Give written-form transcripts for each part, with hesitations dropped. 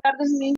tardes, mi.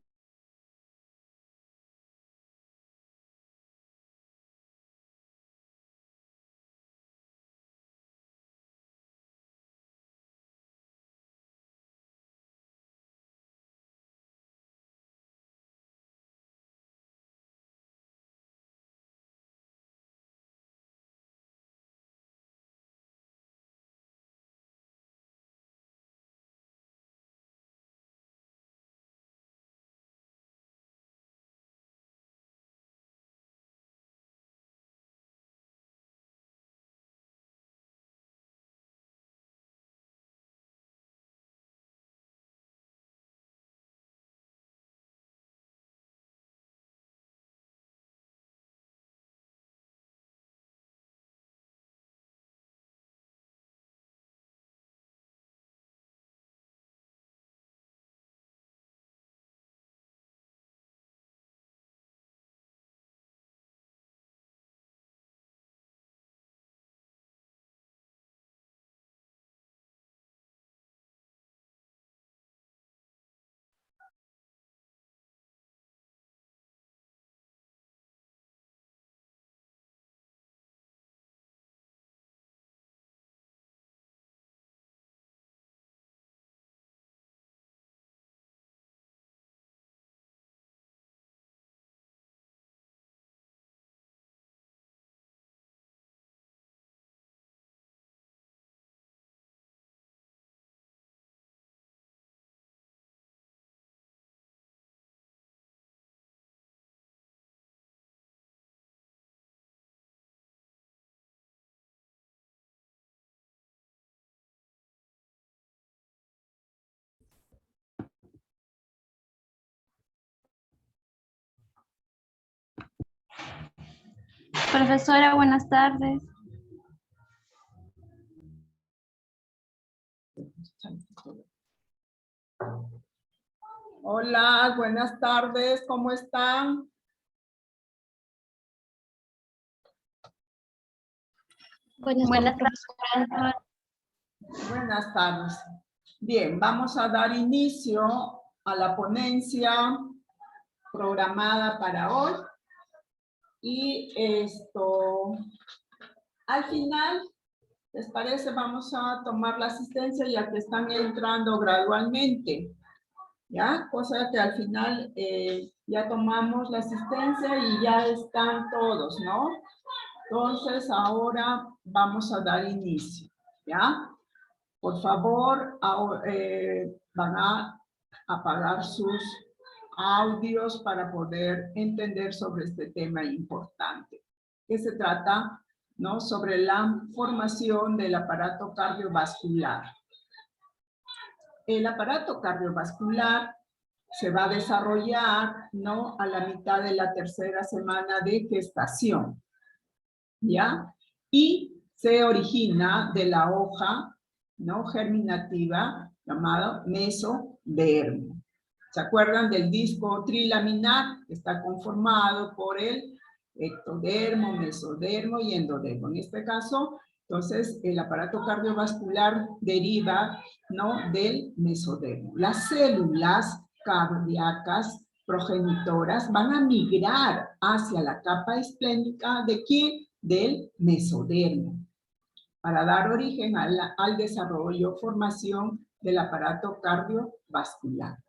Profesora, buenas tardes. Hola, buenas tardes, ¿cómo están? Buenas tardes. Buenas tardes. Bien, vamos a dar inicio a la ponencia programada para hoy. Y al final, ¿les parece? Vamos a tomar la asistencia ya que están entrando gradualmente. ¿Ya? Cosa que al final ya tomamos la asistencia y ya están todos, ¿no? Entonces, ahora vamos a dar inicio, ¿ya? Por favor, van a apagar sus audios para poder entender sobre este tema importante, que se trata, ¿no?, sobre la formación del aparato cardiovascular. El aparato cardiovascular se va a desarrollar, ¿no?, a la mitad de la tercera semana de gestación, ¿ya? Y se origina de la hoja, ¿no?, germinativa llamada mesodermo. ¿Se acuerdan del disco trilaminar? Que está conformado por el ectodermo, mesodermo y endodermo. En este caso, entonces, el aparato cardiovascular deriva, ¿no?, del mesodermo. Las células cardíacas progenitoras van a migrar hacia la capa esplénica ¿de quién? Del mesodermo, para dar origen al desarrollo, formación del aparato cardiovascular.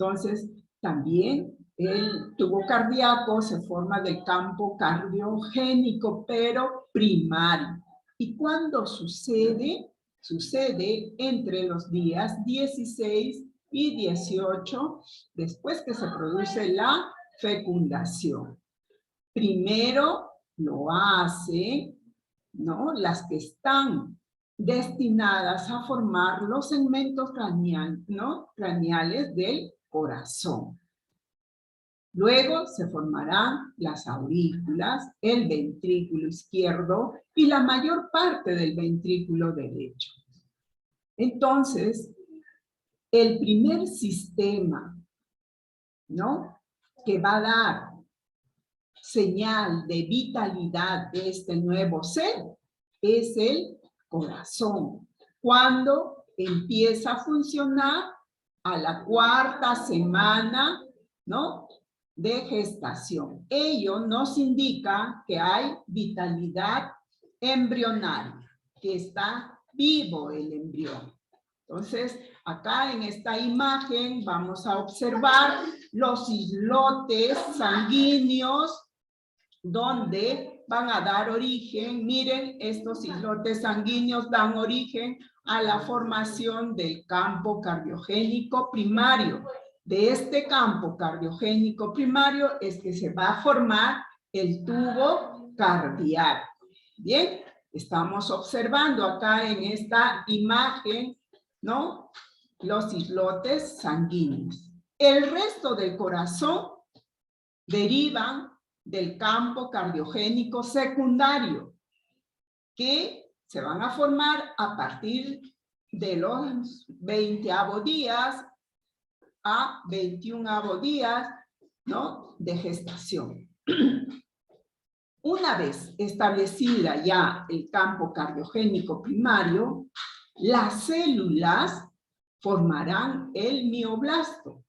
Entonces, también el tubo cardíaco se forma del campo cardiogénico, pero primario. ¿Y cuándo sucede? Sucede entre los días 16 y 18, después que se produce la fecundación. Primero lo hacen, ¿no?, las que están destinadas a formar los segmentos craneales del corazón. Luego se formarán las aurículas, el ventrículo izquierdo y la mayor parte del ventrículo derecho. Entonces, el primer sistema, ¿no?, que va a dar señal de vitalidad de este nuevo ser es el corazón. Cuando empieza a funcionar a la 4ª semana, ¿no?, de gestación. Ello nos indica que hay vitalidad embrionaria, que está vivo el embrión. Entonces, acá en esta imagen vamos a observar los islotes sanguíneos donde van a dar origen. Miren, estos islotes sanguíneos dan origen a la formación del campo cardiogénico primario. De este campo cardiogénico primario es que se va a formar el tubo cardíaco. Bien, estamos observando acá en esta imagen, ¿no?, los islotes sanguíneos. El resto del corazón derivan del campo cardiogénico secundario, que se van a formar a partir de los 20º días a 21º días, ¿no?, de gestación. Una vez establecida ya el campo cardiogénico primario, las células formarán el mioblasto,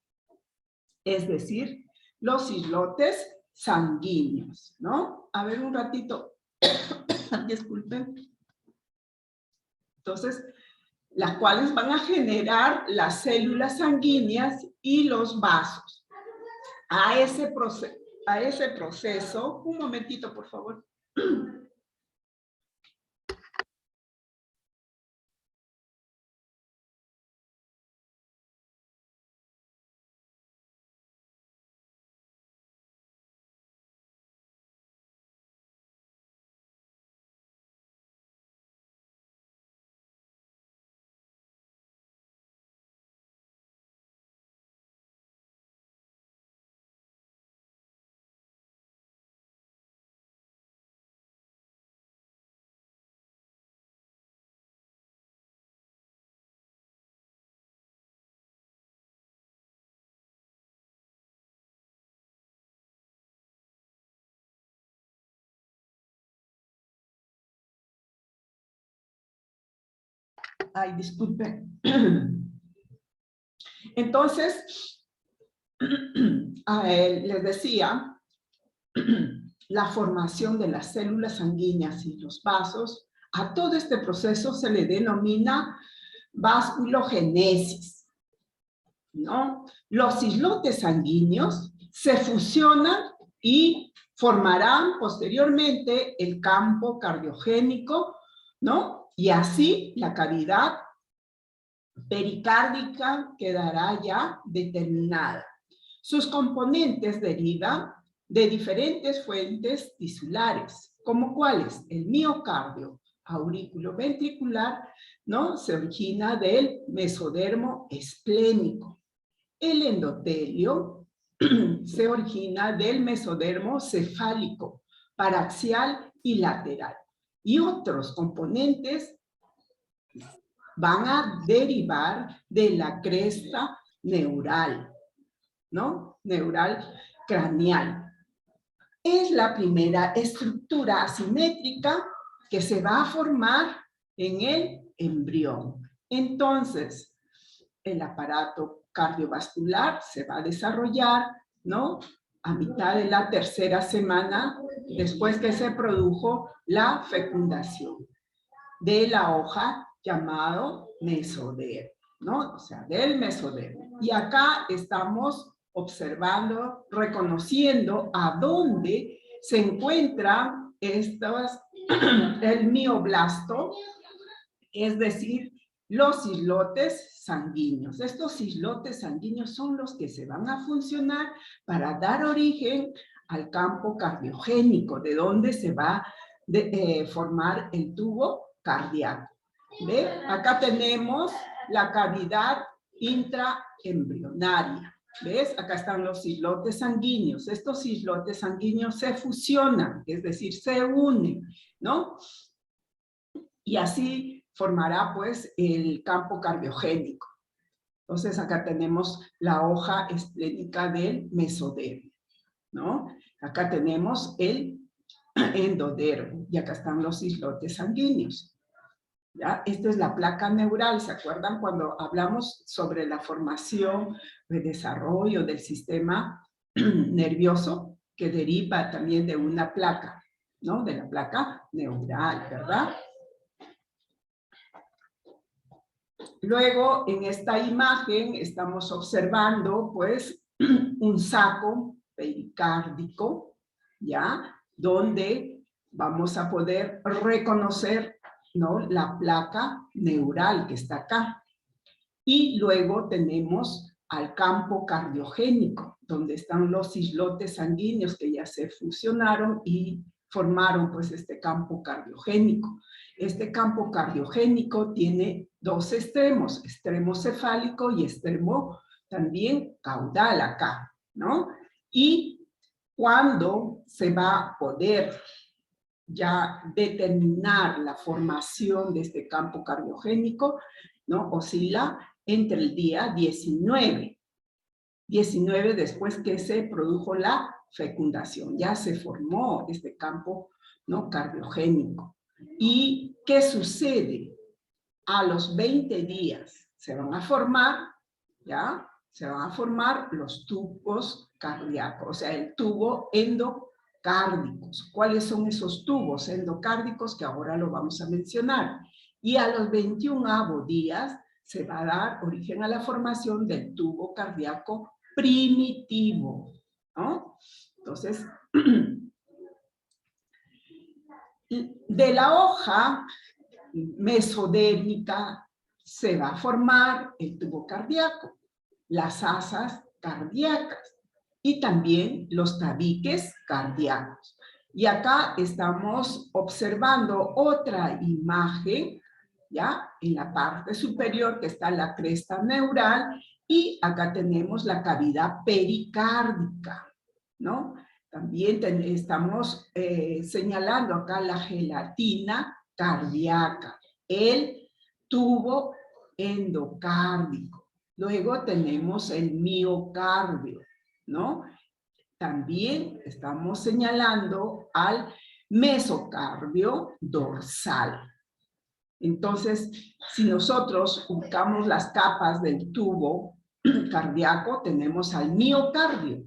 es decir, los islotes sanguíneos, ¿no? A ver, un ratito, disculpen. Entonces, las cuales van a generar las células sanguíneas y los vasos. A ese proceso, un momentito, por favor. Ay, disculpen. Entonces, les decía, la formación de las células sanguíneas y los vasos, a todo este proceso se le denomina vasculogénesis, ¿no? Los islotes sanguíneos se fusionan y formarán posteriormente el campo cardiogénico, ¿no? Y así la cavidad pericárdica quedará ya determinada. Sus componentes derivan de diferentes fuentes tisulares, como cuáles: el miocardio aurículo-ventricular, ¿no?, se origina del mesodermo esplénico. El endotelio se origina del mesodermo cefálico, paraxial y lateral. Y otros componentes van a derivar de la cresta neural, ¿no?, neural craneal. Es la primera estructura asimétrica que se va a formar en el embrión. Entonces, el aparato cardiovascular se va a desarrollar, ¿no?, a mitad de la 3ª semana después que se produjo la fecundación de la hoja llamado mesodermo, ¿no? O sea, del mesodermo. Y acá estamos observando, reconociendo a dónde se encuentran el mioblasto, es decir, los islotes sanguíneos. Estos islotes sanguíneos son los que se van a funcionar para dar origen al campo cardiogénico, de donde se va a formar el tubo cardíaco. ¿Ve? Acá tenemos la cavidad intraembrionaria. ¿Ves? Acá están los islotes sanguíneos. Estos islotes sanguíneos se fusionan, es decir, se unen, ¿no? Y así formará, pues, el campo cardiogénico. Entonces, acá tenemos la hoja esplénica del mesodermo, ¿no? Acá tenemos el endodermo, y acá están los islotes sanguíneos. ¿Ya? Esto es la placa neural. ¿Se acuerdan cuando hablamos sobre la formación, el desarrollo del sistema nervioso que deriva también de una placa, ¿no? De la placa neural, ¿verdad? Luego, en esta imagen estamos observando, pues, un saco pericárdico, ¿ya? Donde vamos a poder reconocer, ¿no? La placa neural que está acá. Y luego tenemos al campo cardiogénico, donde están los islotes sanguíneos que ya se fusionaron y formaron, pues, este campo cardiogénico. Este campo cardiogénico tiene dos extremos, extremo cefálico y extremo también caudal acá, ¿no? Y cuando se va a poder ya determinar la formación de este campo cardiogénico, ¿no? Oscila entre el día 19 después que se produjo la fecundación, ya se formó este campo, ¿no? Cardiogénico. ¿Y qué sucede? A los 20 días se van a formar, ¿ya? Se van a formar los tubos cardíacos, o sea, el tubo endocárdicos. ¿Cuáles son esos tubos endocárdicos que ahora lo vamos a mencionar? Y a los 21 días se va a dar origen a la formación del tubo cardíaco primitivo, ¿no? Entonces, de la hoja mesodérmica se va a formar el tubo cardíaco, las asas cardíacas y también los tabiques cardíacos. Y acá estamos observando otra imagen, ¿ya? En la parte superior que está la cresta neural y acá tenemos la cavidad pericárdica, ¿no? También estamos señalando acá la gelatina cardíaca, el tubo endocárdico. Luego tenemos el miocardio, ¿no? También estamos señalando al mesocardio dorsal. Entonces, si nosotros ubicamos las capas del tubo cardíaco, tenemos al miocardio.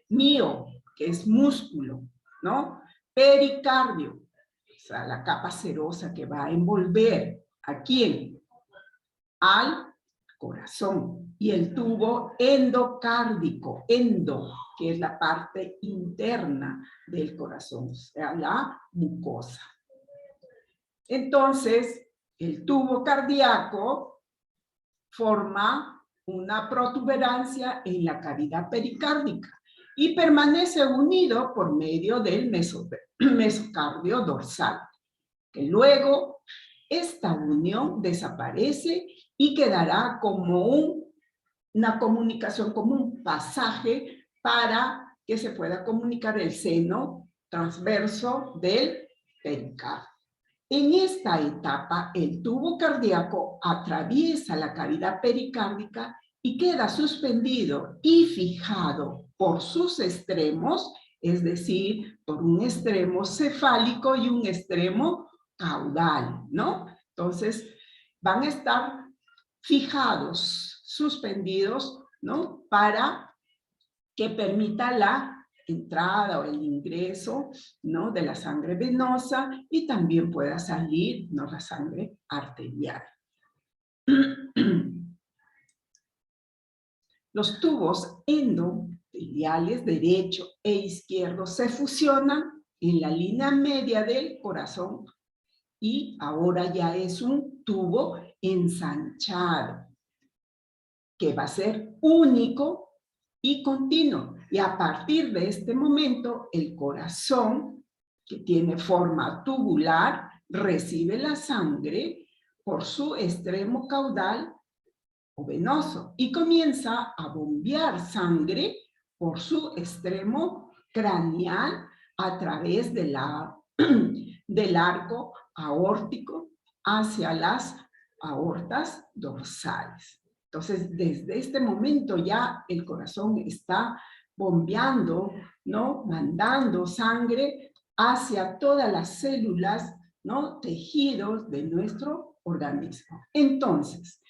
Mio, que es músculo, ¿no? Pericardio, o sea, la capa serosa que va a envolver, ¿a quién? Al corazón. Y el tubo endocárdico, endo, que es la parte interna del corazón, o sea, la mucosa. Entonces, el tubo cardíaco forma una protuberancia en la cavidad pericárdica y permanece unido por medio del mesocardio dorsal, que luego esta unión desaparece y quedará como una comunicación, como un pasaje para que se pueda comunicar el seno transverso del pericardio. En esta etapa, el tubo cardíaco atraviesa la cavidad pericárdica y queda suspendido y fijado por sus extremos, es decir, por un extremo cefálico y un extremo caudal, ¿no? Entonces, van a estar fijados, suspendidos, ¿no? Para que permita la entrada o el ingreso, ¿no? De la sangre venosa y también pueda salir, ¿no? La sangre arterial. Los tubos endoteliales derecho e izquierdo se fusionan en la línea media del corazón y ahora ya es un tubo ensanchado que va a ser único y continuo. Y a partir de este momento, el corazón, que tiene forma tubular, recibe la sangre por su extremo caudal o venoso y comienza a bombear sangre por su extremo craneal a través de del arco aórtico hacia las aortas dorsales. Entonces, desde este momento ya el corazón está bombeando, ¿no? Mandando sangre hacia todas las células ¿no? Tejidos de nuestro organismo. Entonces,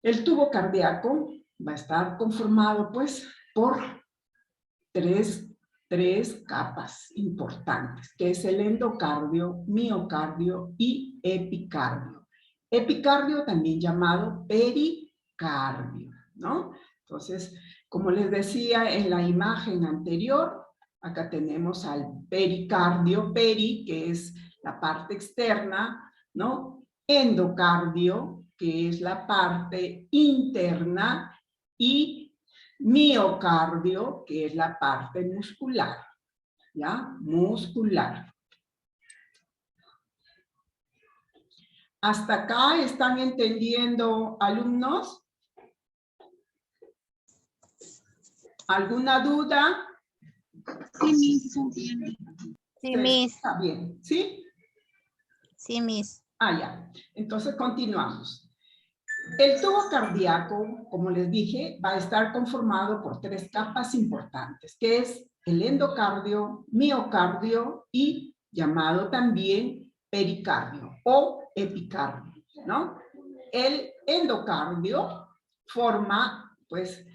el tubo cardíaco va a estar conformado, pues, por tres capas importantes, que es el endocardio, miocardio y epicardio. Epicardio también llamado pericardio, ¿no? Entonces, como les decía en la imagen anterior, acá tenemos al pericardio, peri, que es la parte externa, ¿no? Endocardio, que es la parte interna, y miocardio, que es la parte muscular, ¿ya? Muscular. ¿Hasta acá están entendiendo, alumnos? ¿Alguna duda? Sí, Miss, se entiende. Sí, Miss. Está bien, ¿sí? Sí, Miss. Ah, ya. Entonces continuamos. El tubo cardíaco, como les dije, va a estar conformado por tres capas importantes, que es el endocardio, miocardio y llamado también pericardio o epicardio, ¿no? El endocardio forma, pues,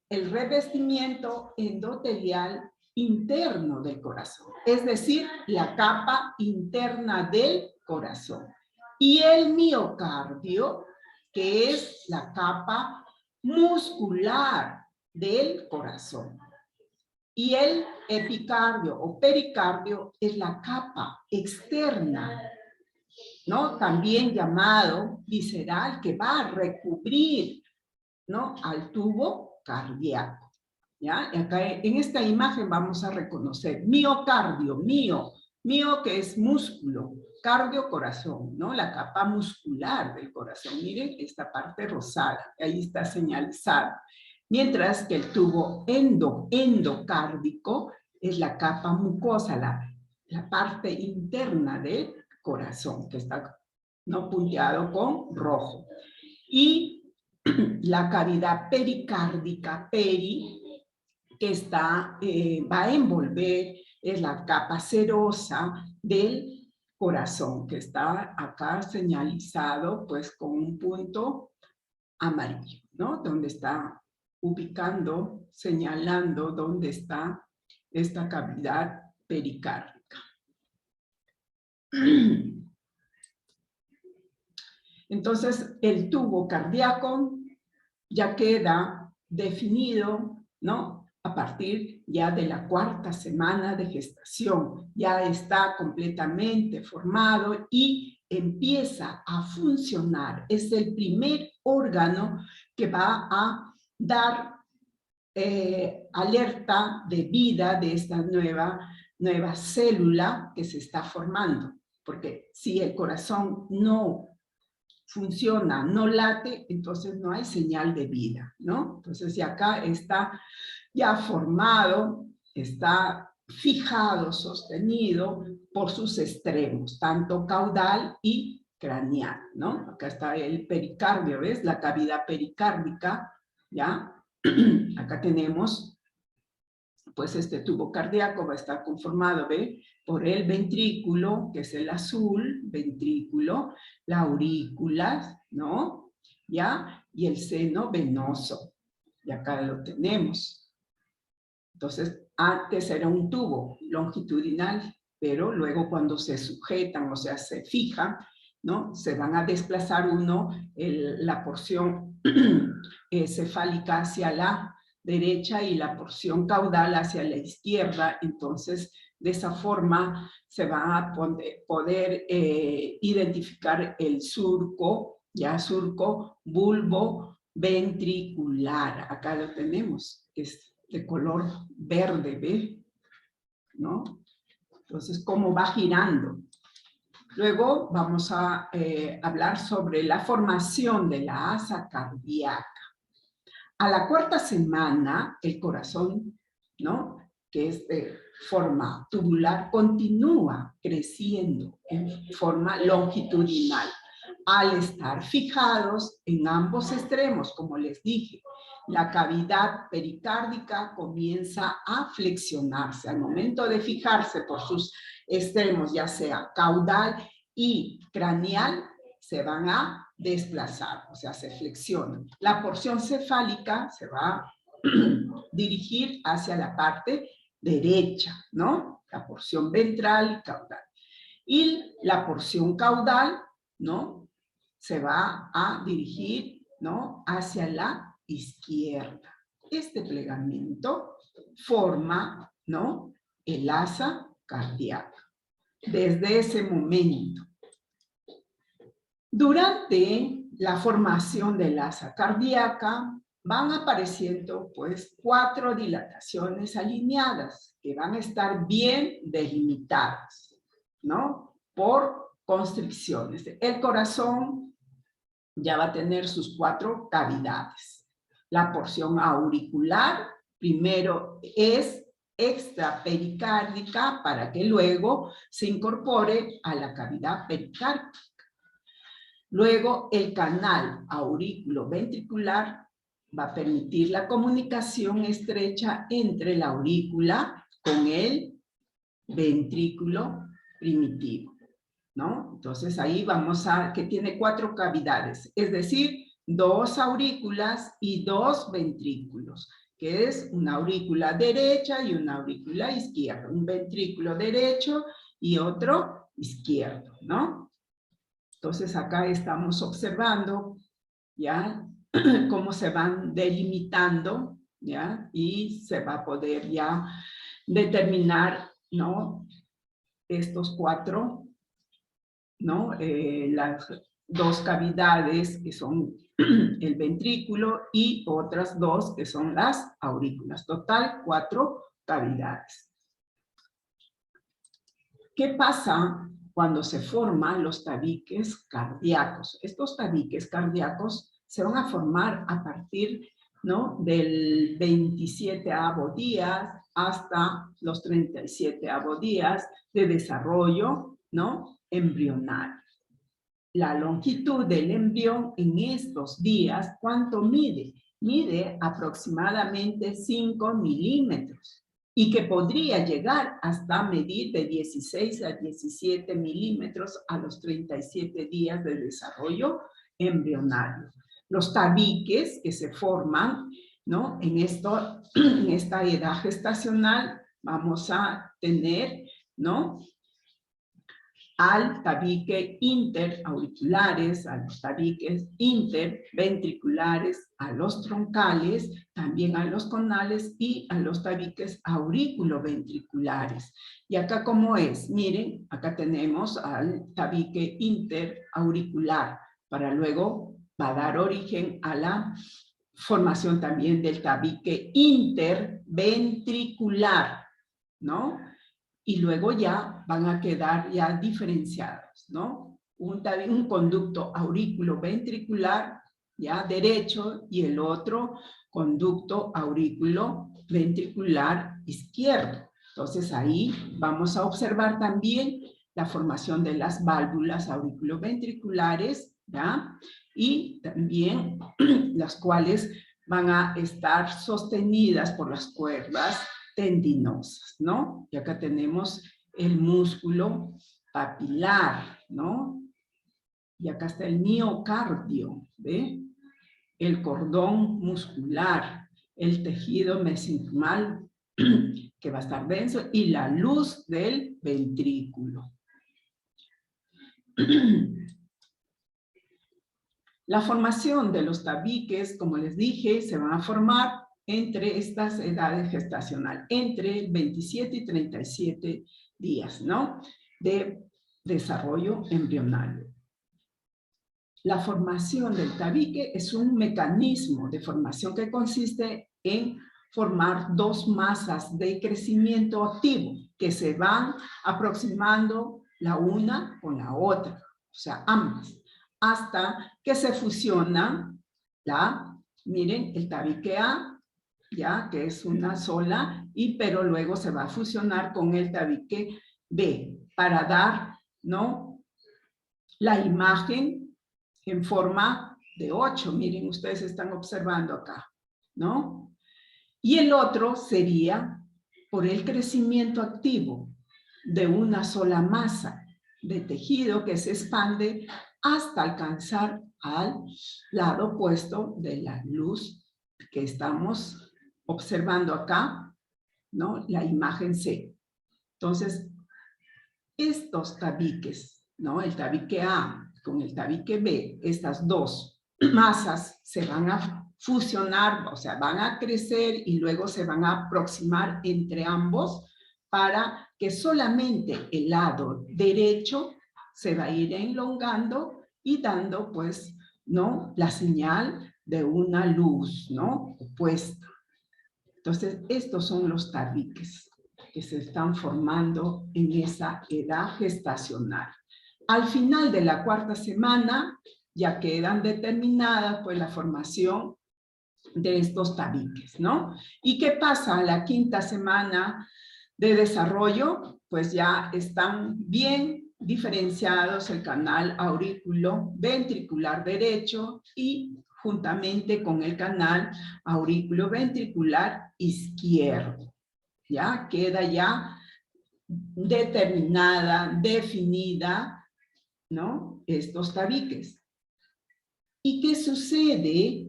el revestimiento endotelial interno del corazón, es decir, la capa interna del corazón. Y el miocardio, que es la capa muscular del corazón. Y el epicardio o pericardio es la capa externa, ¿no? También llamado visceral, que va a recubrir, ¿no? Al tubo cardíaco, ¿ya? Y acá en esta imagen vamos a reconocer miocardio, mío que es músculo, cardio, corazón, ¿no? La capa muscular del corazón. Miren esta parte rosada, ahí está señalizada. Mientras que el tubo endocárdico es la capa mucosa, la parte interna del corazón, que está, ¿no? Punteado con rojo. Y la cavidad pericárdica, peri, que está, va a envolver, es la capa serosa del corazón, que está acá señalizado pues con un punto amarillo, ¿no? Donde está ubicando, señalando dónde está esta cavidad pericárdica. Entonces, el tubo cardíaco ya queda definido, ¿no? A partir ya de la 4ª semana de gestación. Ya está completamente formado y empieza a funcionar. Es el primer órgano que va a dar alerta de vida de esta nueva célula que se está formando. Porque si el corazón no funciona, no late, entonces no hay señal de vida, ¿no? Entonces, si acá está ya formado, está fijado, sostenido por sus extremos, tanto caudal y craneal, ¿no? Acá está el pericardio, ¿ves? La cavidad pericárdica, ¿ya? Acá tenemos, pues este tubo cardíaco va a estar conformado, ¿ve? Por el ventrículo, que es el azul, ventrículo, la aurícula, ¿no? ¿Ya? Y el seno venoso. Y acá lo tenemos. Entonces, antes era un tubo longitudinal, pero luego cuando se sujetan, o sea, se fijan, ¿no? Se van a desplazar la porción cefálica hacia la derecha y la porción caudal hacia la izquierda. Entonces, de esa forma se va a poder identificar el surco, ya surco bulbo-ventricular. Acá lo tenemos, que es de color verde, ¿ve? ¿No? Entonces, cómo va girando. Luego vamos a hablar sobre la formación de la asa cardíaca. A la 4ª semana, el corazón, ¿no? Que es de forma tubular, continúa creciendo en forma longitudinal al estar fijados en ambos extremos, como les dije, la cavidad pericárdica comienza a flexionarse. Al momento de fijarse por sus extremos, ya sea caudal y craneal, se van a desplazar, o sea, se flexionan. La porción cefálica se va a dirigir hacia la parte derecha, ¿no? La porción ventral y caudal. Y la porción caudal, ¿no? Se va a dirigir, ¿no? Hacia la izquierda. Este plegamiento forma, ¿no? El asa cardíaca. Desde ese momento. Durante la formación del asa cardíaca van apareciendo pues 4 dilataciones alineadas que van a estar bien delimitadas, ¿no? Por constricciones. El corazón ya va a tener sus 4 cavidades. La porción auricular primero es extrapericárdica para que luego se incorpore a la cavidad pericárdica. Luego, el canal aurículo-ventricular va a permitir la comunicación estrecha entre la aurícula con el ventrículo primitivo, ¿no? Entonces, ahí vamos a, que tiene 4 cavidades, es decir, 2 aurículas y 2 ventrículos, que es una aurícula derecha y una aurícula izquierda, un ventrículo derecho y otro izquierdo, ¿no? Entonces acá estamos observando, ¿ya? Cómo se van delimitando, ¿ya? Y se va a poder ya determinar, ¿no? Estos 4, ¿no? Las 2 cavidades que son el ventrículo y otras 2 que son las aurículas. Total, 4 cavidades. ¿Qué pasa cuando se forman los tabiques cardíacos? Estos tabiques cardíacos se van a formar a partir, ¿no? Del 27º día hasta los 37º días de desarrollo, ¿no? Embrionario. La longitud del embrión en estos días, ¿cuánto mide? Mide aproximadamente 5 milímetros. Y que podría llegar hasta medir de 16 a 17 milímetros a los 37 días de desarrollo embrionario. Los tabiques que se forman, ¿no? En esta edad gestacional vamos a tener, ¿no? Al tabique interauriculares, a los tabiques interventriculares, a los troncales, también a los conales y a los tabiques auriculoventriculares. Y acá, ¿cómo es? Miren, acá tenemos al tabique interauricular, para luego va a dar origen a la formación también del tabique interventricular, ¿no? Y luego ya van a quedar ya diferenciados, ¿no? Un conducto aurículo-ventricular, ya derecho, y el otro conducto aurículo-ventricular izquierdo. Entonces ahí vamos a observar también la formación de las válvulas auriculoventriculares, ¿ya? Y también las cuales van a estar sostenidas por las cuerdas tendinosas, ¿no? Y acá tenemos el músculo papilar, ¿no? Y acá está el miocardio, ¿ve? El cordón muscular, el tejido mesenquimal, que va a estar denso, y la luz del ventrículo. La formación de los tabiques, como les dije, se van a formar entre estas edades gestacionales, entre 27 y 37 días, ¿no? De desarrollo embrionario. La formación del tabique es un mecanismo de formación que consiste en formar 2 masas de crecimiento activo que se van aproximando la una con la otra, o sea, ambas, hasta que se fusionan miren, el tabique A, ya que es una sola, pero luego se va a fusionar con el tabique B para dar, ¿no? La imagen en forma de 8. Miren, ustedes están observando acá, ¿no? Y el otro sería por el crecimiento activo de una sola masa de tejido que se expande hasta alcanzar al lado opuesto de la luz que estamos observando acá, ¿no? La imagen C. Entonces, estos tabiques, ¿no? El tabique A con el tabique B, estas dos masas se van a fusionar, o sea, van a crecer y luego se van a aproximar entre ambos para que solamente el lado derecho se va a ir elongando y dando, pues, ¿no? La señal de una luz, ¿no? Opuesta. Entonces, estos son los tabiques que se están formando en esa edad gestacional. Al final de la 4ª semana, ya quedan determinadas, pues, la formación de estos tabiques, ¿no? ¿Y qué pasa a la 5ª semana de desarrollo? Pues ya están bien diferenciados el canal aurículo ventricular derecho y juntamente con el canal aurículo ventricular izquierdo. ¿Ya? Queda ya determinada, definida, ¿no? Estos tabiques. ¿Y qué sucede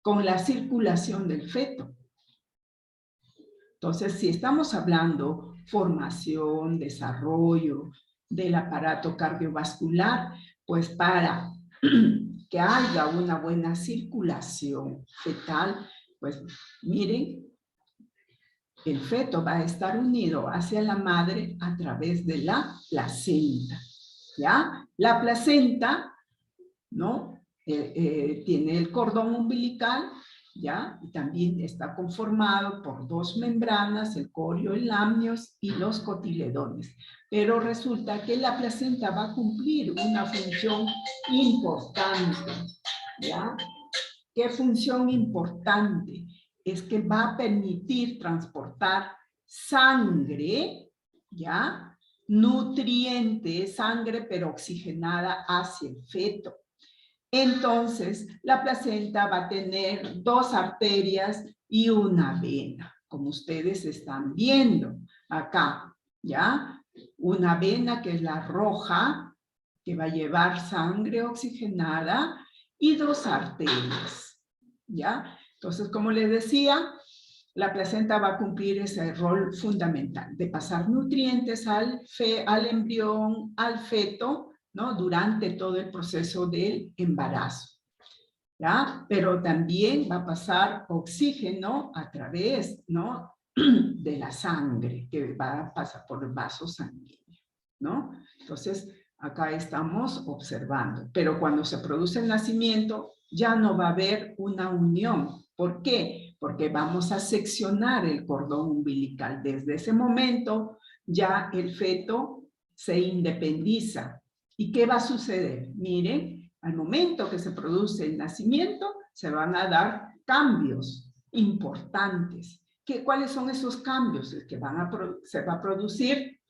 con la circulación del feto? Entonces, si estamos hablando formación, desarrollo del aparato cardiovascular, pues para que haya una buena circulación fetal, pues miren, el feto va a estar unido hacia la madre a través de la placenta, ¿ya? La placenta, ¿no? Tiene el cordón umbilical, ¿ya? Y también está conformado por 2 membranas, el corio, el amnios y los cotiledones. Pero resulta que la placenta va a cumplir una función importante, ¿ya? ¿Qué función importante? Es que va a permitir transportar sangre, ¿ya? Nutrientes, sangre pero oxigenada hacia el feto. Entonces, la placenta va a tener 2 arterias y una vena, como ustedes están viendo acá, ¿ya? Una vena que es la roja, que va a llevar sangre oxigenada, y 2 arterias, ¿ya? Entonces, como les decía, la placenta va a cumplir ese rol fundamental de pasar nutrientes al embrión, al feto, ¿no? Durante todo el proceso del embarazo, ¿ya? Pero también va a pasar oxígeno a través, ¿no? De la sangre, que va a pasar por el vaso sanguíneo, ¿no? Entonces, acá estamos observando. Pero cuando se produce el nacimiento, ya no va a haber una unión. ¿Por qué? Porque vamos a seccionar el cordón umbilical. Desde ese momento, ya el feto se independiza. ¿Y qué va a suceder? Miren, al momento que se produce el nacimiento, se van a dar cambios importantes. ¿Cuáles son esos cambios? Es que se va a producir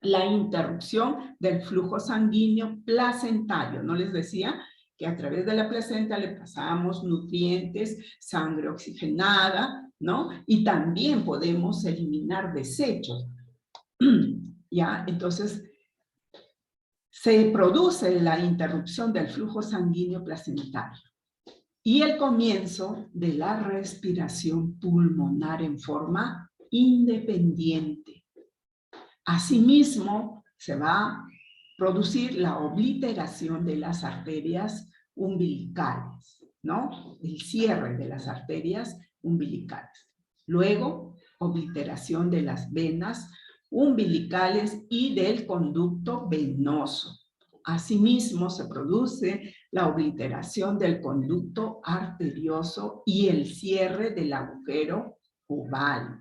la interrupción del flujo sanguíneo placentario. ¿No les decía que a través de la placenta le pasamos nutrientes, sangre oxigenada, ¿no? Y también podemos eliminar desechos. ¿Ya? Entonces, se produce la interrupción del flujo sanguíneo placentario y el comienzo de la respiración pulmonar en forma independiente. Asimismo, se va a producir la obliteración de las arterias umbilicales, ¿no? El cierre de las arterias umbilicales. Luego, obliteración de las venas umbilicales y del conducto venoso. Asimismo, se produce la obliteración del conducto arterioso y el cierre del agujero oval.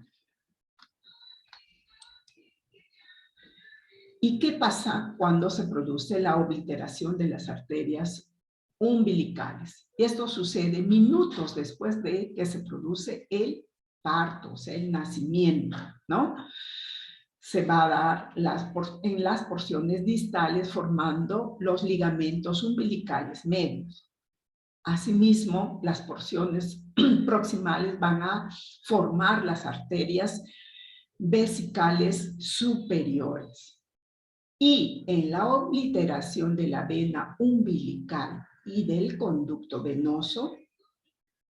¿Y qué pasa cuando se produce la obliteración de las arterias umbilicales? Esto sucede minutos después de que se produce el parto, o sea, el nacimiento, ¿no? se va a dar en las porciones distales formando los ligamentos umbilicales medios. Asimismo, las porciones proximales van a formar las arterias vesicales superiores. Y en la obliteración de la vena umbilical y del conducto venoso,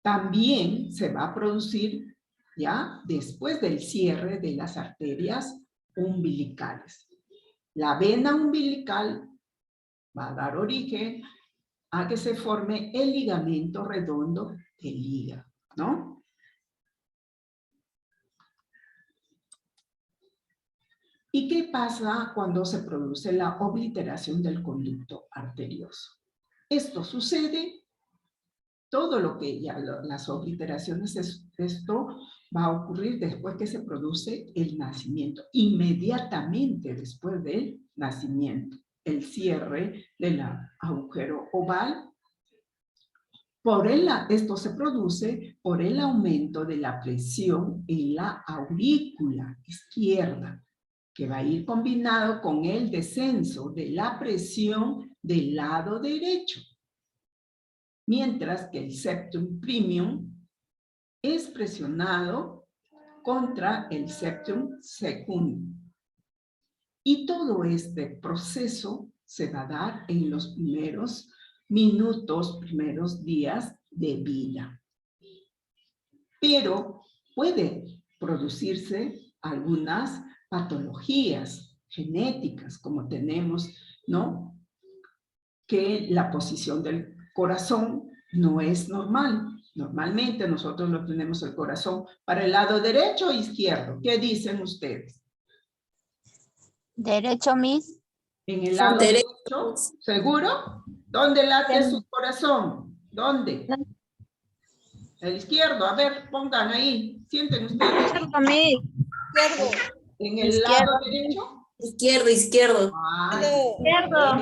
también se va a producir, ya, después del cierre de las arterias umbilicales. La vena umbilical va a dar origen a que se forme el ligamento redondo del hígado, ¿no? ¿Y qué pasa cuando se produce la obliteración del conducto arterioso? Esto sucede, todo lo que ya, las obliteraciones, esto va a ocurrir después que se produce el nacimiento, inmediatamente después del nacimiento, el cierre del agujero oval. Esto se produce por el aumento de la presión en la aurícula izquierda, que va a ir combinado con el descenso de la presión del lado derecho, mientras que el septum premium es presionado contra el septum secundum. Y todo este proceso se va a dar en los primeros minutos, primeros días de vida. Pero puede producirse algunas patologías genéticas, como tenemos, ¿no? Que la posición del corazón no es normal. Normalmente nosotros lo tenemos el corazón para el lado derecho o izquierdo. ¿Qué dicen ustedes? Derecho, Miss. En el lado derecho, ¿seguro? ¿Dónde late su corazón? ¿Dónde? El izquierdo, a ver, pongan ahí, sienten ustedes. ¿En el lado derecho? Izquierdo. Ah, izquierdo,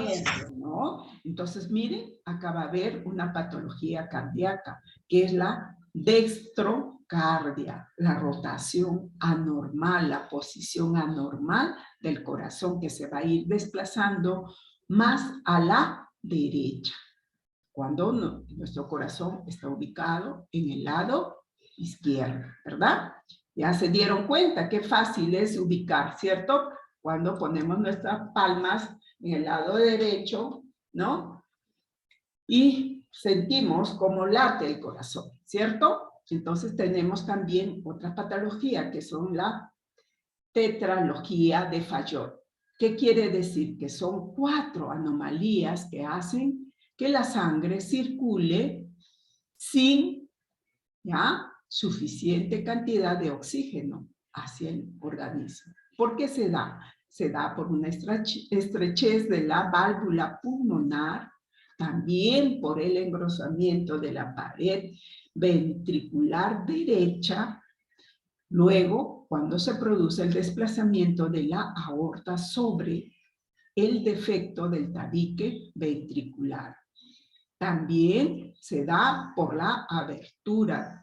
¿no? Entonces, miren, acá va a haber una patología cardíaca, que es la dextrocardia, la rotación anormal, la posición anormal del corazón que se va a ir desplazando más a la derecha, cuando nuestro corazón está ubicado en el lado izquierdo, ¿verdad? Ya se dieron cuenta qué fácil es ubicar, ¿cierto? Cuando ponemos nuestras palmas en el lado derecho, ¿no? Y sentimos cómo late el corazón, ¿cierto? Entonces tenemos también otra patología que son la tetralogía de Fayot. ¿Qué quiere decir? Que son 4 anomalías que hacen que la sangre circule sin, ¿ya?, suficiente cantidad de oxígeno hacia el organismo. ¿Por qué se da? Se da por una estrechez de la válvula pulmonar, también por el engrosamiento de la pared ventricular derecha. Luego, cuando se produce el desplazamiento de la aorta sobre el defecto del tabique ventricular. También se da por la abertura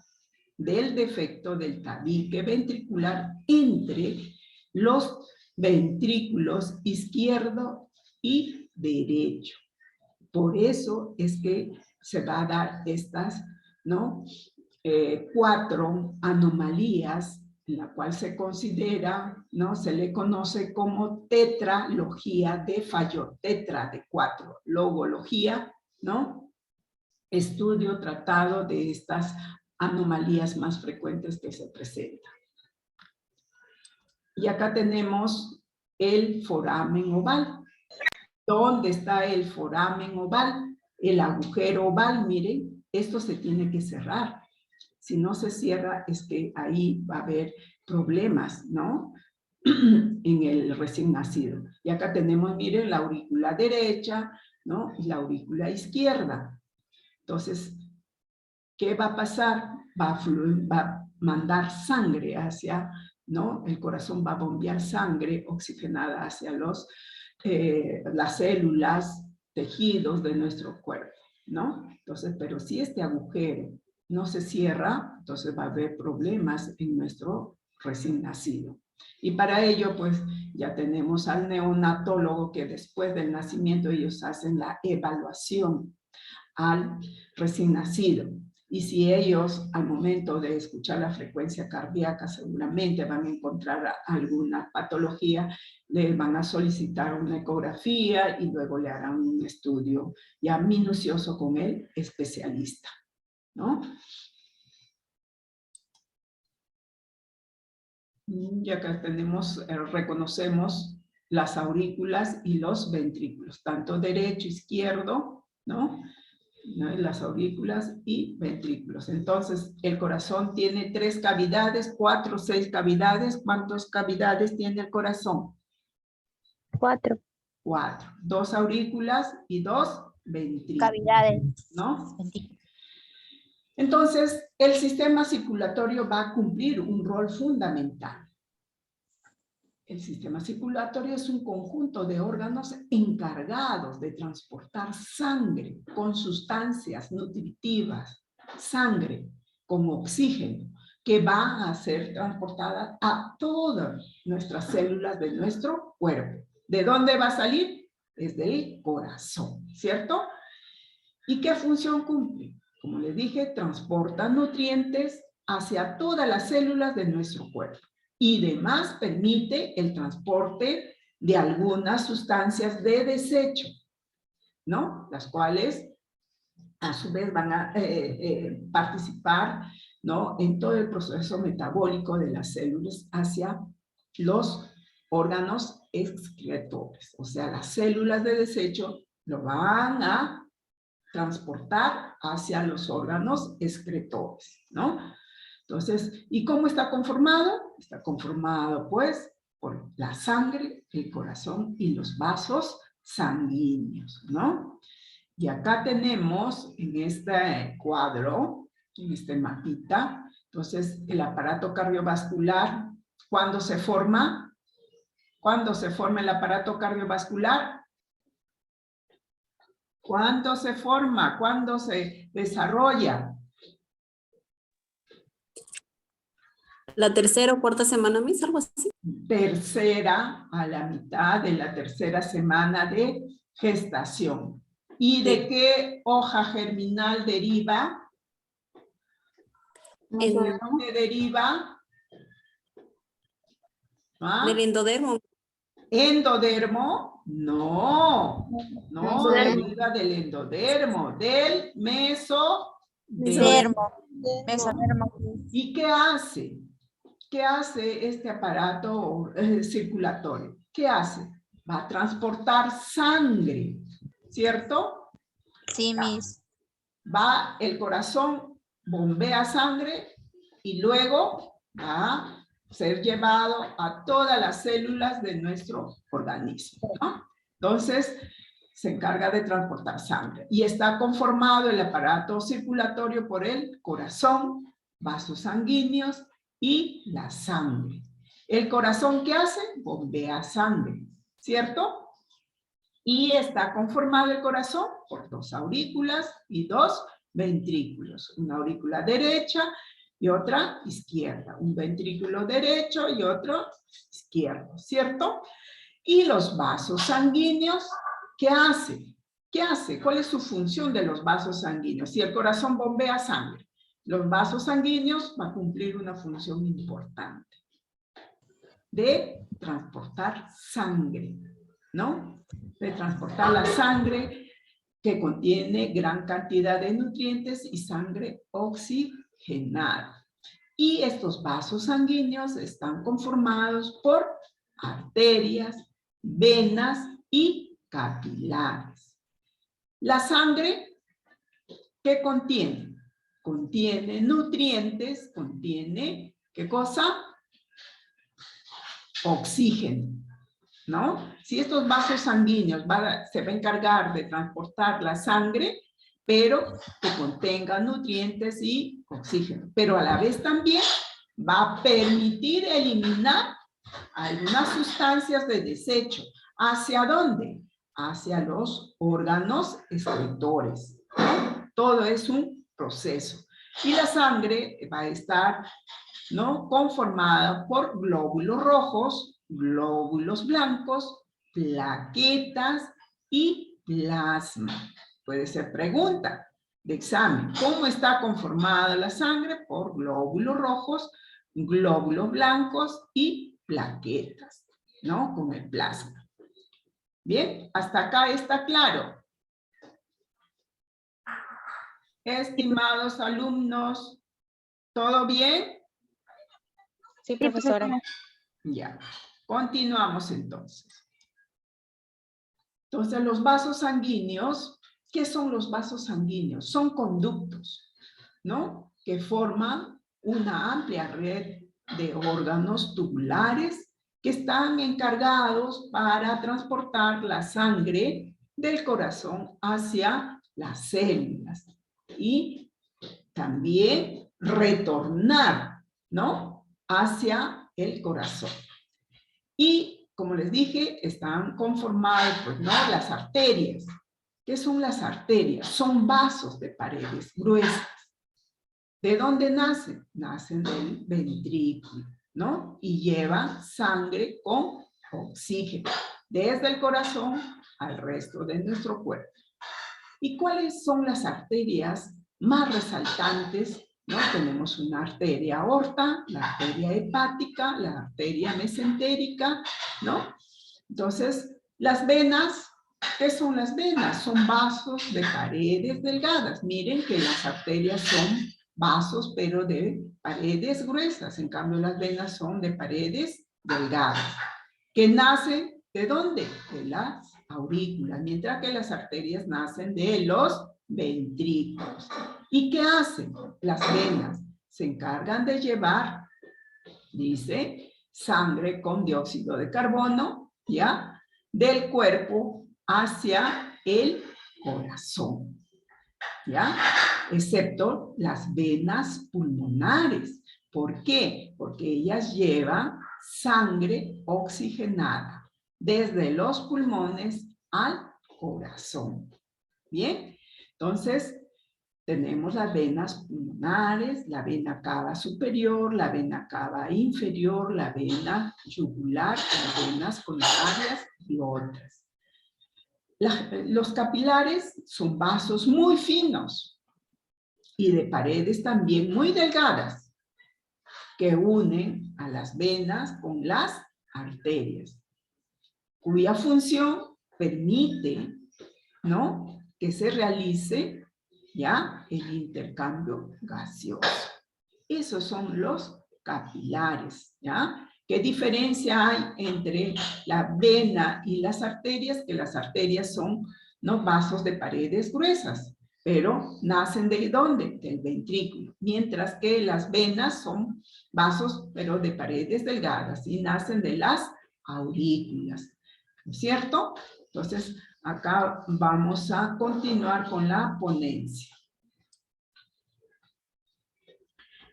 del defecto del tabique ventricular entre los ventrículos izquierdo y derecho. Por eso es que se va a dar estas, ¿no?, 4 anomalías, en la cual se considera, ¿no?, se le conoce como tetralogía de Fayot, tetra de 4, logología, ¿no?, estudio, tratado de estas anomalías más frecuentes que se presentan. Y acá tenemos el foramen oval. ¿Dónde está el foramen oval? El agujero oval, miren, esto se tiene que cerrar. Si no se cierra, es que ahí va a haber problemas, ¿no?, en el recién nacido. Y acá tenemos, miren, la aurícula derecha, ¿no?, y la aurícula izquierda. Entonces, ¿qué va a pasar? Va a mandar sangre hacia, ¿no?, el corazón va a bombear sangre oxigenada hacia las células, tejidos de nuestro cuerpo, ¿no? Entonces, pero si este agujero no se cierra, entonces va a haber problemas en nuestro recién nacido. Y para ello, pues, ya tenemos al neonatólogo que después del nacimiento ellos hacen la evaluación al recién nacido. Y si ellos al momento de escuchar la frecuencia cardíaca seguramente van a encontrar alguna patología, le van a solicitar una ecografía y luego le harán un estudio ya minucioso con el especialista, ¿no? Ya que tenemos, reconocemos las aurículas y los ventrículos, tanto derecho, izquierdo, ¿no? Las aurículas y ventrículos. Entonces, el corazón tiene 3 cavidades, 4, 6 cavidades. ¿Cuántas cavidades tiene el corazón? 4 4. 2 aurículas y 2 ventrículos. cavidades. ¿No? Entonces, el sistema circulatorio va a cumplir un rol fundamental. El sistema circulatorio es un conjunto de órganos encargados de transportar sangre con sustancias nutritivas, sangre con oxígeno, que va a ser transportada a todas nuestras células de nuestro cuerpo. ¿De dónde va a salir? Desde el corazón, ¿cierto? ¿Y qué función cumple? Como les dije, transporta nutrientes hacia todas las células de nuestro cuerpo. Y además permite el transporte de algunas sustancias de desecho, ¿no? Las cuales a su vez van a participar, ¿no? En todo el proceso metabólico de las células hacia los órganos excretores. O sea, las células de desecho lo van a transportar hacia los órganos excretores, ¿no? Entonces, ¿y cómo está conformado? Está conformado, pues, por la sangre, el corazón y los vasos sanguíneos, ¿no? Y acá tenemos, en este cuadro, en este mapita, entonces, el aparato cardiovascular, ¿cuándo se forma? ¿Cuándo se forma el aparato cardiovascular? ¿Cuándo se forma? ¿Cuándo se desarrolla? La tercera o cuarta semana, Miss, algo así. Tercera, a la mitad de la tercera semana de gestación. ¿Y de qué hoja germinal deriva? ¿De dónde deriva? ¿Ah? Del endodermo. ¿Endodermo? No, no Mesodermo. deriva del endodermo, del mesodermo. Mesodermo. ¿Y qué hace? ¿Qué hace este aparato circulatorio? ¿Qué hace? Va a transportar sangre, ¿cierto? Sí, Miss. Va el corazón, bombea sangre y luego va a ser llevado a todas las células de nuestro organismo, ¿no? Entonces, se encarga de transportar sangre. Y está conformado el aparato circulatorio por el corazón, vasos sanguíneos y la sangre. ¿El corazón qué hace? Bombea sangre, ¿cierto? Y está conformado el corazón por 2 aurículas y 2 ventrículos. Una aurícula derecha y otra izquierda. Un ventrículo derecho y otro izquierdo, ¿cierto? Y los vasos sanguíneos, ¿qué hace? ¿Qué hace? ¿Cuál es su función de los vasos sanguíneos? Si el corazón bombea sangre, los vasos sanguíneos van a cumplir una función importante de transportar sangre, ¿no? De transportar la sangre que contiene gran cantidad de nutrientes y sangre oxigenada. Y estos vasos sanguíneos están conformados por arterias, venas y capilares. La sangre, ¿qué contiene? Contiene nutrientes, contiene, ¿qué cosa? Oxígeno, ¿no? Si estos vasos sanguíneos se va a encargar de transportar la sangre, pero que contenga nutrientes y oxígeno. Pero a la vez también va a permitir eliminar algunas sustancias de desecho. ¿Hacia dónde? Hacia los órganos excretores, ¿no? Todo es un proceso. Y la sangre va a estar ¿no? Conformada por glóbulos rojos, glóbulos blancos, plaquetas y plasma. Puede ser pregunta de examen. ¿Cómo está conformada la sangre? Por glóbulos rojos, glóbulos blancos y plaquetas, ¿no? Con el plasma. Bien, hasta acá está claro. Estimados alumnos, ¿todo bien? Sí, profesora. Ya, continuamos entonces. Entonces, los vasos sanguíneos, ¿qué son los vasos sanguíneos? Son conductos, ¿no? Que forman una amplia red de órganos tubulares que están encargados para transportar la sangre del corazón hacia las células y también retornar, ¿no? Hacia el corazón. Y, como les dije, están conformados, pues, ¿no? Las arterias. ¿Qué son las arterias? Son vasos de paredes gruesas. ¿De dónde nacen? Nacen del ventrículo, ¿no? Y llevan sangre con oxígeno, desde el corazón al resto de nuestro cuerpo. ¿Y cuáles son las arterias más resaltantes? ¿No? Tenemos una arteria aorta, la arteria hepática, la arteria mesentérica, ¿no? Entonces, las venas, ¿qué son las venas? Son vasos de paredes delgadas. Miren que las arterias son vasos, pero de paredes gruesas. En cambio, las venas son de paredes delgadas. ¿Que nacen de dónde? De las aurículas, mientras que las arterias nacen de los ventrículos. ¿Y qué hacen? Las venas se encargan de llevar, dice, sangre con dióxido de carbono, ¿ya? Del cuerpo hacia el corazón, ¿ya? Excepto las venas pulmonares. ¿Por qué? Porque ellas llevan sangre oxigenada desde los pulmones al corazón. ¿Bien? Entonces, tenemos las venas pulmonares, la vena cava superior, la vena cava inferior, la vena yugular, las venas coronarias y otras. Los capilares son vasos muy finos y de paredes también muy delgadas que unen a las venas con las arterias, cuya función permite, ¿no?, que se realice ya el intercambio gaseoso. Esos son los capilares, ¿ya? ¿Qué diferencia hay entre la vena y las arterias? Que las arterias son, ¿no?, vasos de paredes gruesas, pero nacen ¿de dónde? Del ventrículo, mientras que las venas son vasos, pero de paredes delgadas, y nacen de las aurículas, ¿no es cierto? Entonces, acá vamos a continuar con la ponencia.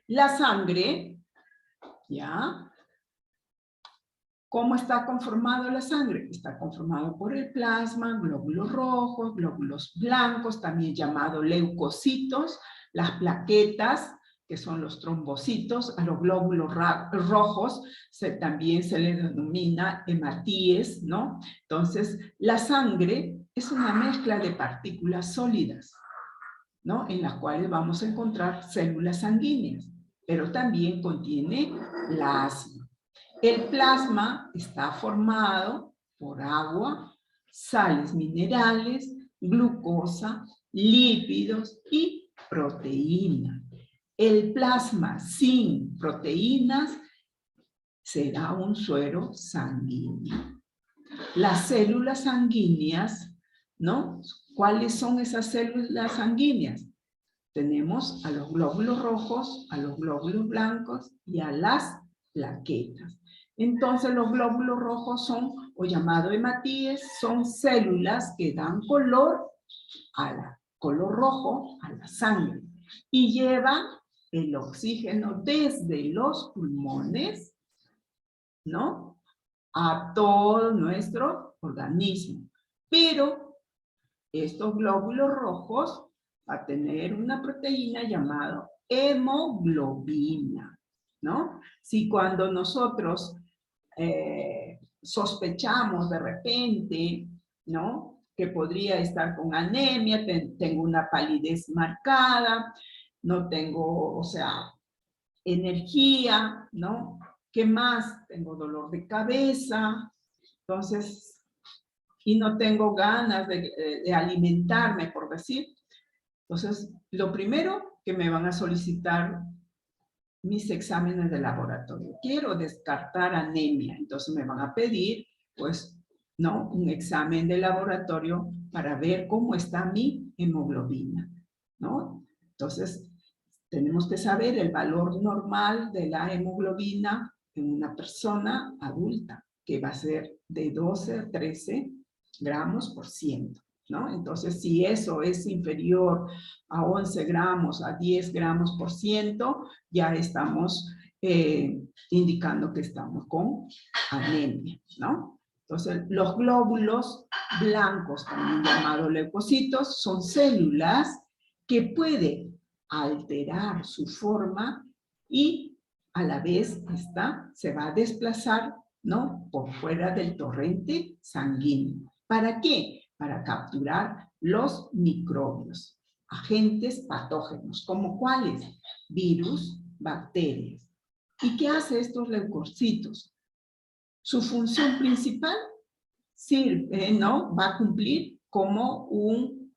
La sangre, ¿ya? ¿Cómo está conformado la sangre? Está conformado por el plasma, glóbulos rojos, glóbulos blancos, también llamados leucocitos, las plaquetas, que son los trombocitos, a los glóbulos rojos también se les denomina hematíes, ¿no? Entonces, la sangre es una mezcla de partículas sólidas, ¿no?, en las cuales vamos a encontrar células sanguíneas, pero también contiene plasma. El plasma está formado por agua, sales minerales, glucosa, lípidos y proteínas. El plasma sin proteínas será un suero sanguíneo. Las células sanguíneas, ¿no? ¿Cuáles son esas células sanguíneas? Tenemos a los glóbulos rojos, a los glóbulos blancos y a las plaquetas. Entonces los glóbulos rojos son, o llamado hematíes, son células que dan color rojo a la sangre y llevan el oxígeno desde los pulmones, ¿no?, a todo nuestro organismo. Pero estos glóbulos rojos va a tener una proteína llamada hemoglobina, ¿no? Si cuando nosotros sospechamos de repente, ¿no? Que podría estar con anemia, tengo una palidez marcada, no tengo, o sea, energía, ¿no? ¿Qué más? Tengo dolor de cabeza, entonces, y no tengo ganas de alimentarme, por decir. Entonces, lo primero que me van a solicitar mis exámenes de laboratorio. Quiero descartar anemia, entonces me van a pedir, pues, ¿no? Un examen de laboratorio para ver cómo está mi hemoglobina, ¿no? Entonces, tenemos que saber el valor normal de la hemoglobina en una persona adulta, que va a ser de 12 a 13 gramos por ciento, ¿no? Entonces, si eso es inferior a 11 gramos, a 10 gramos por ciento, ya estamos indicando que estamos con anemia, ¿no? Entonces, los glóbulos blancos, también llamados leucocitos, son células que pueden alterar su forma y a la vez se va a desplazar, ¿no? Por fuera del torrente sanguíneo. ¿Para qué? Para capturar los microbios, agentes patógenos, como cuáles, virus, bacterias. ¿Y qué hace estos leucocitos? Su función principal sirve, ¿no? Va a cumplir como un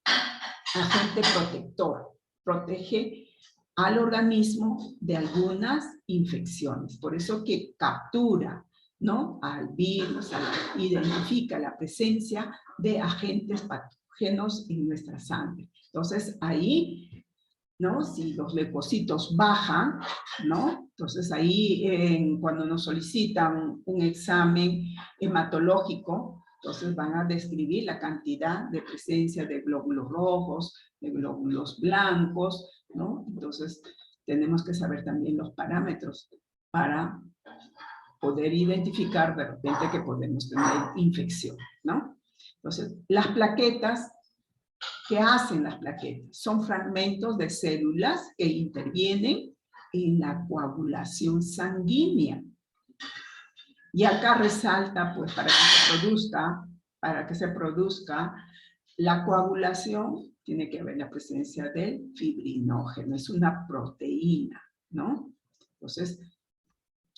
agente protector, protege al organismo de algunas infecciones. Por eso que captura, ¿no? Al virus, identifica la presencia de agentes patógenos en nuestra sangre. Entonces ahí, ¿no? Si los leucocitos bajan, ¿no? Entonces ahí cuando nos solicitan un examen hematológico, entonces van a describir la cantidad de presencia de glóbulos rojos, de glóbulos blancos, ¿no? Entonces tenemos que saber también los parámetros para poder identificar de repente que podemos tener infección, ¿no? Entonces, las plaquetas, ¿qué hacen las plaquetas? Son fragmentos de células que intervienen en la coagulación sanguínea. Y acá resalta, pues, para que se produzca la coagulación, tiene que haber la presencia del fibrinógeno, es una proteína, ¿no? Entonces,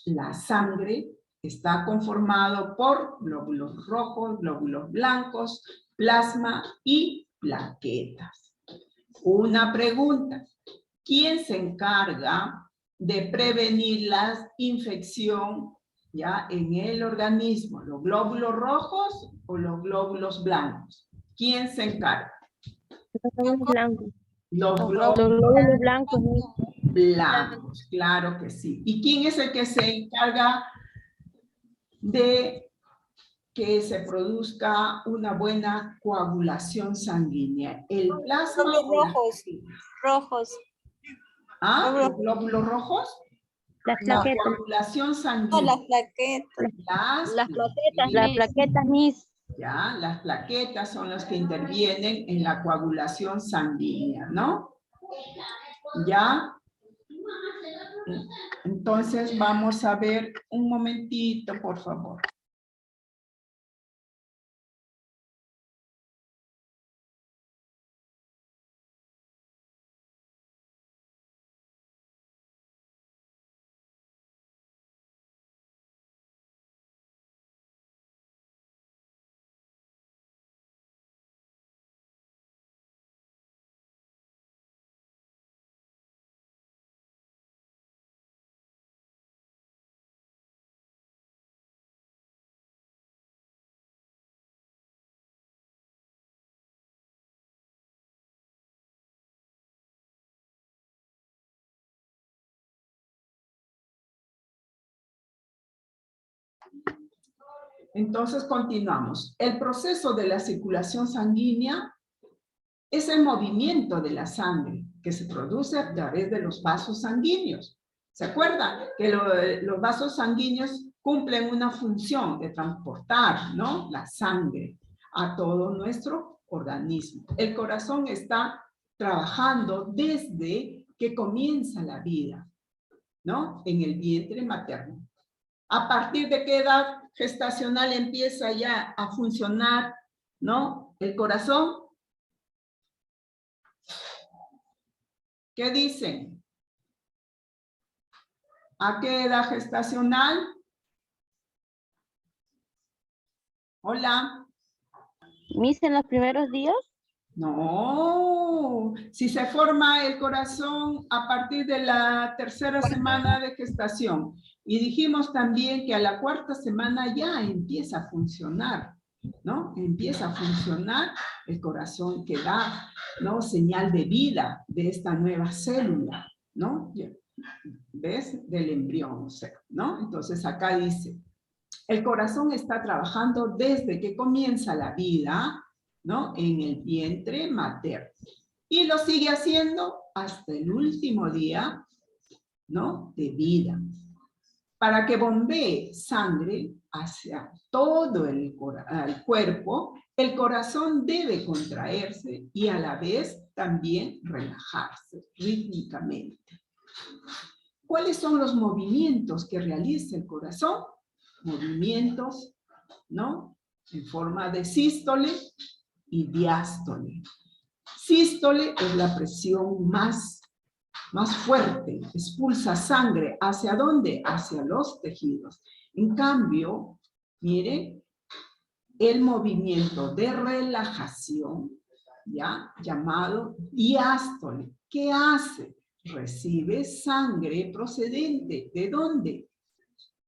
la sangre está conformado por glóbulos rojos, glóbulos blancos, plasma y plaquetas. Una pregunta, ¿quién se encarga de prevenir la infección ya en el organismo? ¿Los glóbulos rojos o los glóbulos blancos? ¿Quién se encarga? Los blancos. Los Los glóbulos glóbulos blancos. blancos, claro que sí. ¿Y quién es el que se encarga de que se produzca una buena coagulación sanguínea? ¿El plasma o las plaquetas? Rojos. ¿Ah? ¿Los glóbulos rojos? Las La plaquetas. coagulación No, sanguínea. las plaquetas. Las plaquetas. Las plaquetas, Miss. Ya, las plaquetas son las que intervienen en la coagulación sanguínea, ¿no? Ya. Entonces vamos a ver un momentito, por favor. Entonces continuamos. El proceso de la circulación sanguínea es el movimiento de la sangre que se produce a través de los vasos sanguíneos. ¿Se acuerdan? Que los vasos sanguíneos cumplen una función de transportar, ¿no? La sangre a todo nuestro organismo. El corazón está trabajando desde que comienza la vida. ¿no? En el vientre materno. ¿A partir de qué edad gestacional empieza ya a funcionar, ¿no? El corazón. ¿Qué dicen? ¿A qué edad gestacional? Hola. Miss, en los primeros días. No, si se forma el corazón a partir de la tercera semana de gestación. Y dijimos también que a la cuarta semana ya empieza a funcionar, ¿no? Empieza a funcionar el corazón que da, ¿no? Señal de vida de esta nueva célula, ¿no? ¿Ves? Del embrión, ¿no? Entonces acá dice, el corazón está trabajando desde que comienza la vida, ¿no? En el vientre materno. Y lo sigue haciendo hasta el último día, ¿no? De vida. Para que bombee sangre hacia todo el cuerpo, el corazón debe contraerse y a la vez también relajarse rítmicamente. ¿Cuáles son los movimientos que realiza el corazón? Movimientos, ¿no? En forma de sístole y diástole. Sístole es la presión más fuerte, expulsa sangre. ¿Hacia dónde? Hacia los tejidos. En cambio, miren, el movimiento de relajación, ¿ya? Llamado diástole. ¿Qué hace? Recibe sangre procedente. ¿De dónde?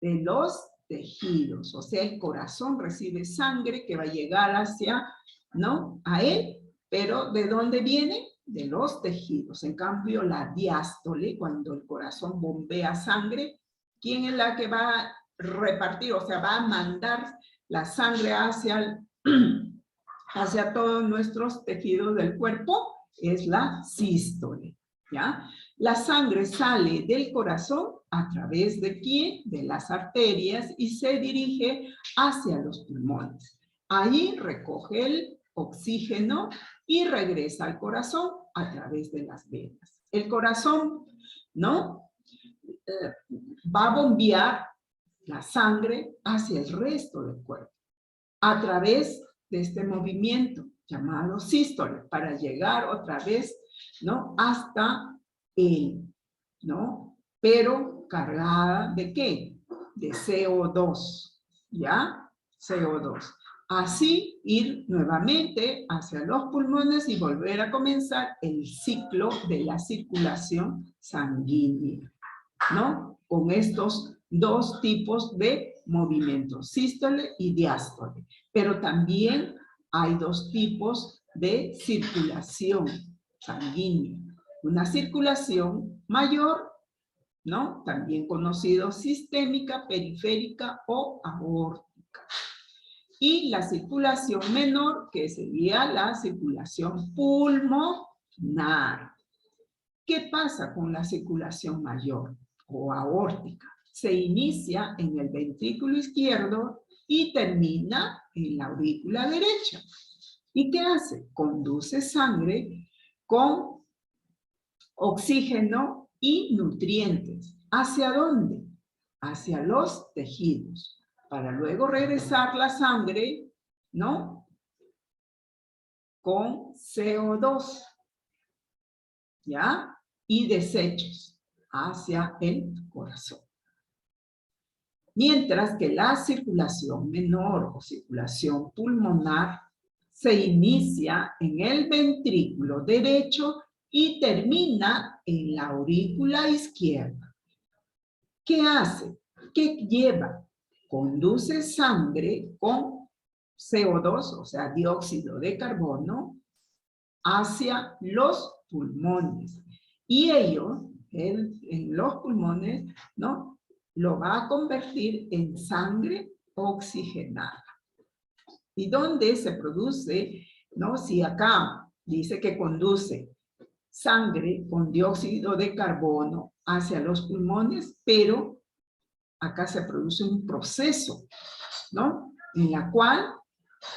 De los tejidos. O sea, el corazón recibe sangre que va a llegar hacia, ¿no? A él. Pero ¿de dónde viene? De los tejidos. En cambio, la diástole, cuando el corazón bombea sangre, ¿quién es la que va a repartir? O sea, va a mandar la sangre hacia todos nuestros tejidos del cuerpo. Es la sístole, ¿ya? La sangre sale del corazón a través de ¿quién? De las arterias y se dirige hacia los pulmones. Ahí recoge el oxígeno y regresa al corazón a través de las venas. El corazón, ¿no? Va a bombear la sangre hacia el resto del cuerpo a través de este movimiento llamado sístole para llegar otra vez, ¿no? Hasta él, ¿no? Pero cargada ¿de qué? De CO2, ¿ya? CO2. Así ir nuevamente hacia los pulmones y volver a comenzar el ciclo de la circulación sanguínea, ¿no? Con estos dos tipos de movimientos, sístole y diástole. Pero también hay dos tipos de circulación sanguínea. Una circulación mayor, ¿no? También conocido sistémica, periférica o aórtica. Y la circulación menor, que sería la circulación pulmonar. ¿Qué pasa con la circulación mayor o aórtica? Se inicia en el ventrículo izquierdo y termina en la aurícula derecha. ¿Y qué hace? Conduce sangre con oxígeno y nutrientes. ¿Hacia dónde? Hacia los tejidos. Para luego regresar la sangre, ¿no? Con CO2. ¿Ya? Y desechos hacia el corazón. Mientras que la circulación menor o circulación pulmonar se inicia en el ventrículo derecho y termina en la aurícula izquierda. ¿Qué hace? ¿Qué lleva? Conduce sangre con CO2, o sea, dióxido de carbono, hacia los pulmones. Y ello, en los pulmones, ¿no? Lo va a convertir en sangre oxigenada. ¿Y dónde se produce? ¿No? Si acá dice que conduce sangre con dióxido de carbono hacia los pulmones, pero acá se produce un proceso, ¿no? En la cual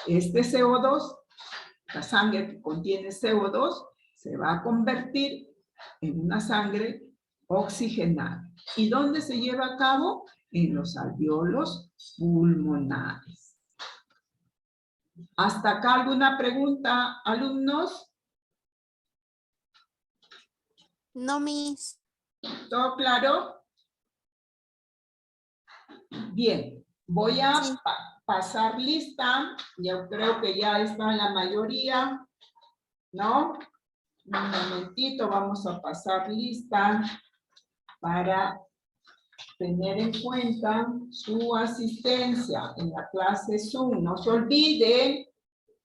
este CO2, la sangre que contiene CO2, se va a convertir en una sangre oxigenada. ¿Y dónde se lleva a cabo? En los alvéolos pulmonares. ¿Hasta acá alguna pregunta, alumnos? No, Miss. ¿Todo claro? Bien, voy a Sí. pasar lista. Yo creo que ya está la mayoría, ¿no? Un momentito, vamos a pasar lista para tener en cuenta su asistencia en la clase Zoom. No se olviden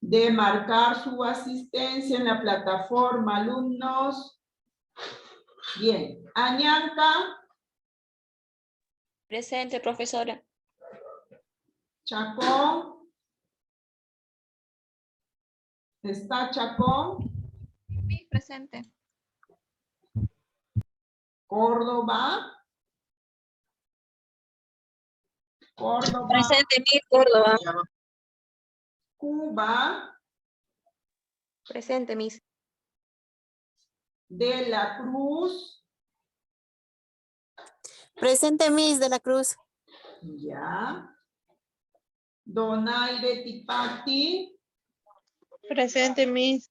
de marcar su asistencia en la plataforma, alumnos. Bien, Añanca, Presente, profesora. Chacón. ¿Está Chacón? Presente. Córdoba. Córdoba. Presente, Miss Córdoba. Cuba. Presente, Miss. De la Cruz. Presente, Miss de la Cruz. Ya. Donaire Tipati. Presente, Miss.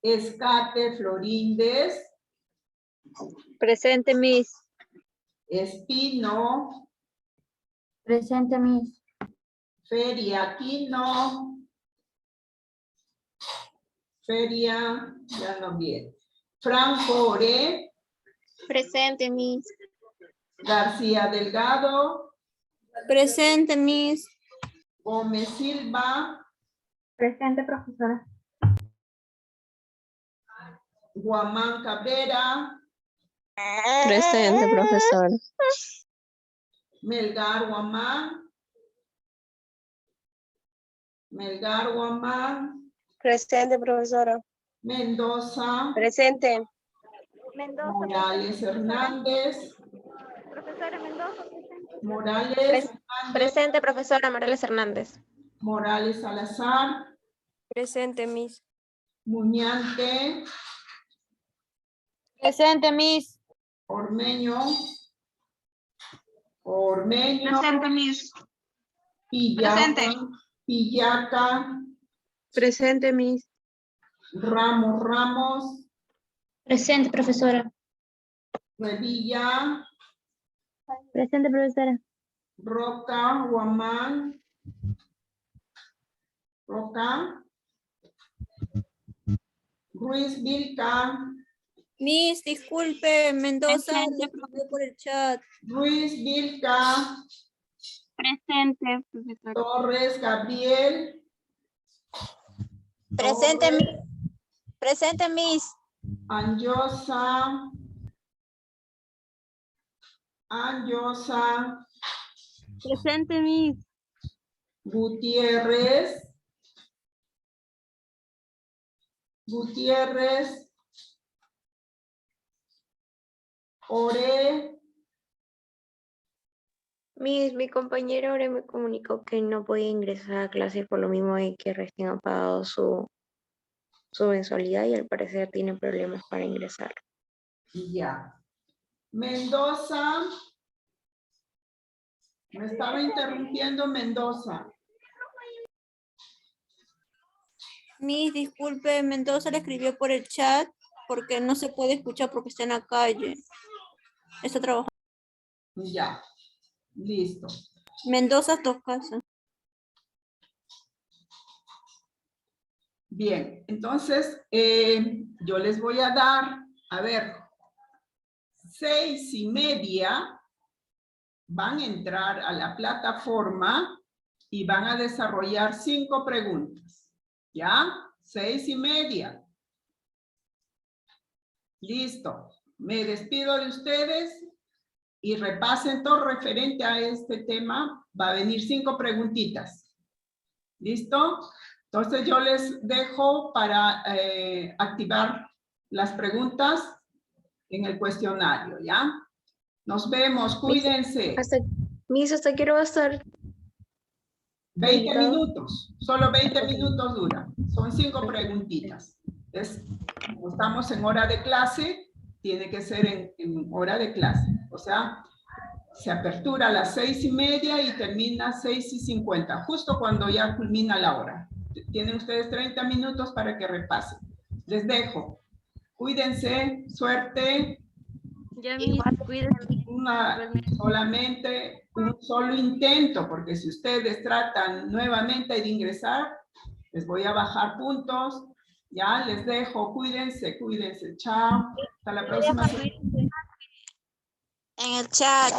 Escate Florindes. Presente, Miss. Espino. Presente, Miss. Feria Aquino. Feria, ya no viene. Franco Ore. Presente, Miss. García Delgado. Presente, Miss. Gómez Silva. Presente, profesora. Guamán Cabrera. Presente, profesora. Melgar Guamán. Melgar Guamán. Presente, profesora. Mendoza. Presente. Morales Hernández. Profesora Mendoza. Morales Hernández. Presente, profesora Morales Hernández. Morales Salazar. Presente, Miss. Muñante. Presente, Miss. Ormeño. Ormeño. Presente, Miss. Pillaca. Presente. Pillaca. Presente, Miss. Ramos. Presente, profesora. Revilla. Presente, profesora. Roca. Guamán. Roca. Ruiz Vilca. Miss, disculpe, Mendoza Presente, le escribió por el chat. Ruiz Vilca. Presente, profesora. Torres Gabriel. Presente, Torres, Miss. Presente, Miss. Anjosa. Anjosa. Presente, Miss. Gutiérrez. Gutiérrez. Ore. Mi compañero ahora me comunicó que no podía ingresar a clase por lo mismo de que recién ha pagado su mensualidad y al parecer tiene problemas para ingresar. Ya. Mendoza. Me estaba interrumpiendo Mendoza. Miss, disculpe, Mendoza le escribió por el chat porque no se puede escuchar porque está en la calle. Está trabajando. Ya. Listo. Mendoza, tu casa. Bien, entonces yo les voy a dar, a ver, 6:30 van a entrar a la plataforma y van a desarrollar 5 preguntas. ¿Ya? 6:30. Listo. Me despido de ustedes y repasen todo referente a este tema. Va a venir 5 preguntitas. ¿Listo? Entonces yo les dejo para activar las preguntas en el cuestionario, ¿ya? Nos vemos, cuídense. ¿Hasta qué hora va a estar? 20 habilitado? minutos, solo 20 Ok. minutos dura. Son 5 preguntitas. Entonces, como estamos en hora de clase, tiene que ser en hora de clase. O sea, se apertura a las 6:30 y termina 6:50, justo cuando ya culmina la hora. Tienen ustedes 30 minutos para que repasen. Les dejo. Cuídense, suerte. Ya, Miss, cuídense. Solamente un solo intento, porque si ustedes tratan nuevamente de ingresar, les voy a bajar puntos. Ya, les dejo. Cuídense, cuídense. Chao. Hasta la próxima semana. En el chat.